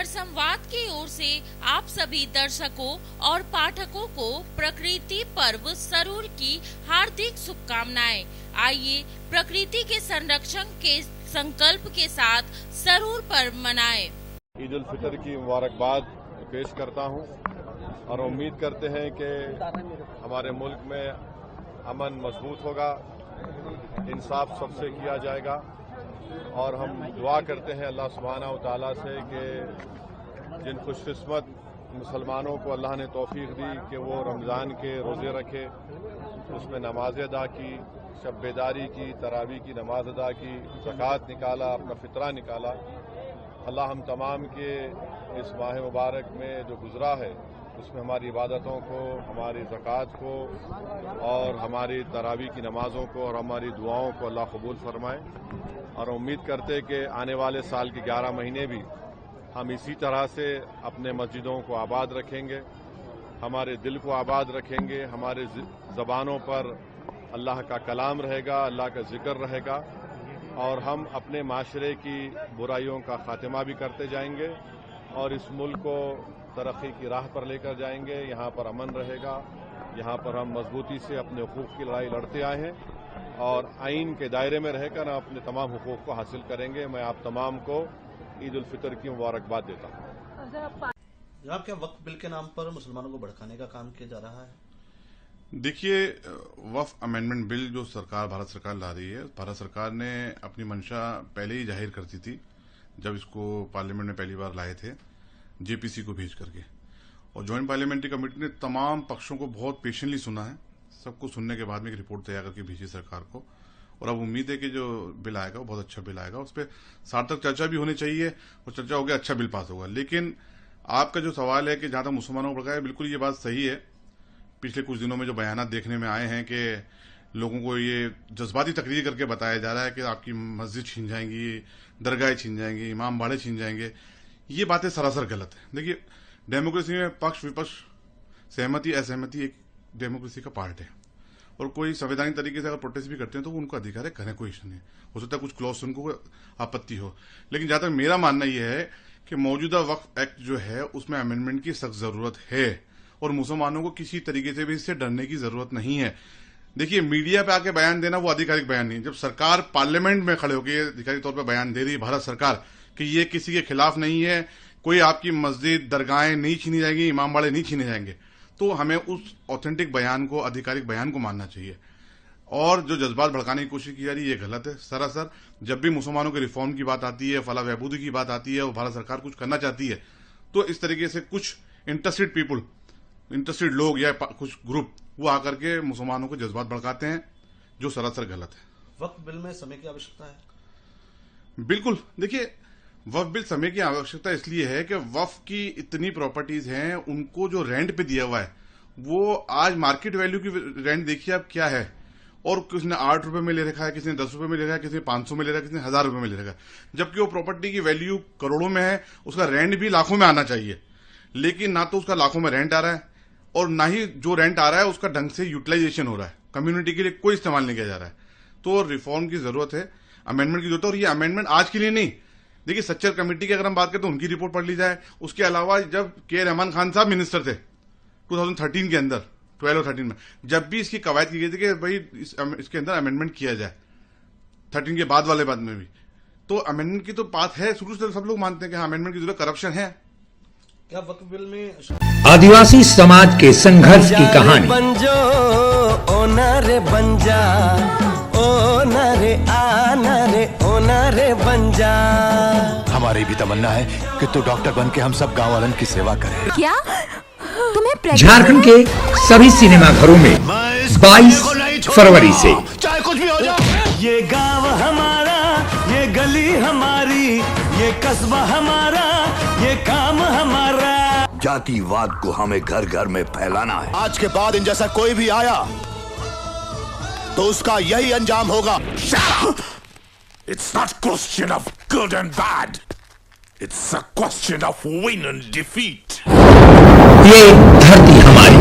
संवाद की ओर से आप सभी दर्शकों और पाठकों को प्रकृति पर्व सरूर की हार्दिक शुभकामनाएं। आइए प्रकृति के संरक्षण के संकल्प के साथ सरूर पर्व मनाएं। ईद उल फितर की मुबारकबाद पेश करता हूं और उम्मीद करते हैं कि हमारे मुल्क में अमन मजबूत होगा, इंसाफ सबसे किया जाएगा और हम दुआ करते हैं अल्लाह सुब्हानहू व तआला से कि जिन खुशकिस्मत मुसलमानों को अल्लाह ने तौफीक दी कि वो रमज़ान के रोज़े रखे, उसमें नमाज़ें अदा की, शब बेदारी की, तरावी की नमाज अदा की, ज़कात निकाला, अपना फितरा निकाला। अल्लाह हम तमाम के इस माह मुबारक में जो गुज़रा है उसमें हमारी इबादतों को, हमारी ज़कात को और हमारी तरावी की नमाज़ों को और हमारी दुआओं को अल्लाह कबूल फरमाए। और उम्मीद करते कि आने वाले साल के 11 महीने भी हम इसी तरह से अपने मस्जिदों को आबाद रखेंगे, हमारे दिल को आबाद रखेंगे, हमारे ज़बानों पर अल्लाह का कलाम रहेगा, अल्लाह का जिक्र रहेगा और हम अपने माशरे की बुराइयों का खात्मा भी करते जाएंगे और इस मुल्क को तरक्की की राह पर लेकर जाएंगे। यहाँ पर अमन रहेगा, यहाँ पर हम मजबूती से अपने हुकूक की लड़ाई लड़ते आए हैं और आइन के दायरे में रहकर अपने तमाम हुकूक को हासिल करेंगे। मैं आप तमाम को ईद उल फितर की मुबारकबाद देता हूँ। जनाब, क्या वक्फ बिल के नाम पर मुसलमानों को भड़काने का काम किया जा रहा है? देखिए, वक्फ अमेंडमेंट बिल जो भारत सरकार ला रही है, भारत सरकार ने अपनी मंशा पहले ही जाहिर कर दी थी जब इसको पार्लियामेंट में पहली बार लाए थे जेपीसी को भेज करके, और ज्वाइंट पार्लियामेंट्री कमेटी ने तमाम पक्षों को बहुत पेशेंटली सुना है। सबको सुनने के बाद में एक रिपोर्ट तैयार करके भेजी सरकार को और अब उम्मीद है कि जो बिल आएगा वो बहुत अच्छा बिल आएगा। उस पर सार्थक चर्चा भी होनी चाहिए और चर्चा हो गया, अच्छा बिल पास होगा। लेकिन आपका जो सवाल है कि जहां तक मुसलमानों को भड़काया, बिल्कुल ये बात सही है। पिछले कुछ दिनों में जो बयानात देखने में आए हैं कि लोगों को ये जज्बाती तकरीर करके बताया जा रहा है कि आपकी मस्जिद छीन जाएंगी, दरगाहें छीन जाएंगी, इमाम बाड़े छीन जाएंगे, ये बातें सरासर गलत है। देखिए, डेमोक्रेसी में पक्ष विपक्ष, सहमति असहमति एक डेमोक्रेसी का पार्ट है और कोई संवैधानिक तरीके से अगर प्रोटेस्ट भी करते हैं तो उनको अधिकार है, करें, कोई इश्यू नहीं। हो सकता है कुछ क्लॉज उनको आपत्ति हो, लेकिन जहां तक मेरा मानना यह है कि मौजूदा वक्फ एक्ट जो है उसमें अमेंडमेंट की सख्त जरूरत है और मुसलमानों को किसी तरीके से भी इससे डरने की जरूरत नहीं है। देखिए, मीडिया पे आके बयान देना वो आधिकारिक बयान नहीं। जब सरकार पार्लियामेंट में खड़े होकर आधिकारिक तौर पर बयान दे रही है भारत सरकार कि ये किसी के खिलाफ नहीं है, कोई आपकी मस्जिद दरगाहें नहीं छीनी जाएंगी, इमाम बाड़े नहीं छीने जाएंगे, तो हमें उस ऑथेंटिक बयान को, आधिकारिक बयान को मानना चाहिए। और जो जज्बात भड़काने की कोशिश की जा रही है ये गलत है सरासर। जब भी मुसलमानों के रिफॉर्म की बात आती है, फलाह बहबूदी की बात आती है और भारत सरकार कुछ करना चाहती है तो इस तरीके से कुछ इंटरेस्टेड पीपुल, इंटरेस्टेड लोग या कुछ ग्रुप वो आकर के मुसलमानों को जज्बात भड़काते हैं, जो सरासर गलत है। वक्फ बिल में समय की आवश्यकता है? बिल्कुल। देखिए, वक्फ बिल समय की आवश्यकता इसलिए है कि वक्फ की इतनी प्रॉपर्टीज हैं, उनको जो रेंट पे दिया हुआ है वो आज मार्केट वैल्यू की रेंट देखिए आप क्या है, और किसी ने 8 रुपए में ले रखा है, किसी ने 10 रुपए में ले रखा है, किसी ने 500 में ले रखा है, किसी ने 1000 रुपए में ले रखा है, जबकि वो प्रॉपर्टी की वैल्यू करोड़ों में है, उसका रेंट भी लाखों में आना चाहिए। लेकिन ना तो उसका लाखों में रेंट आ रहा है और ना ही जो रेंट आ रहा है उसका ढंग से यूटिलाइजेशन हो रहा है, कम्युनिटी के लिए कोई इस्तेमाल नहीं किया जा रहा है। तो रिफॉर्म की जरूरत है, अमेंडमेंट की जरूरत है। और ये अमेंडमेंट आज के लिए नहीं, देखिए सच्चर कमेटी की अगर हम बात करें तो उनकी रिपोर्ट पढ़ ली जाए। उसके अलावा जब के रहमान खान साहब मिनिस्टर थे 2013 के अंदर, 12 और 13 में, जब भी इसकी कवायद की गई थी कि भाई इसके अंदर अमेंडमेंट किया जाए, 13 के बाद वाले बाद में भी, तो अमेंडमेंट की तो बात है, शुरू से सब लोग मानते हैं कि हाँ अमेंडमेंट की जरूरत, करप्शन है। क्या वक्फ बिल में आदिवासी समाज के संघर्ष की कहानी बन जो ओ नारे बन जा, ओ नारे आ नारे ओ नारे बन जा। हमारी भी तमन्ना है कि तू डॉक्टर बन के हम सब गाँव वालों की सेवा करे। क्या तुम्हें झारखंड के सभी सिनेमा घरों में 22 फरवरी से चाहे कुछ भी हो जाए, ये गांव हमारा, ये गली हमारी, ये कस्बा हमारा, ये काम हमारा। जातिवाद को हमें घर घर में फैलाना है। आज के बाद इन जैसा कोई भी आया तो उसका यही अंजाम होगा। It's not a question of good and bad. It's a question of win and defeat. ये धरती हमारी।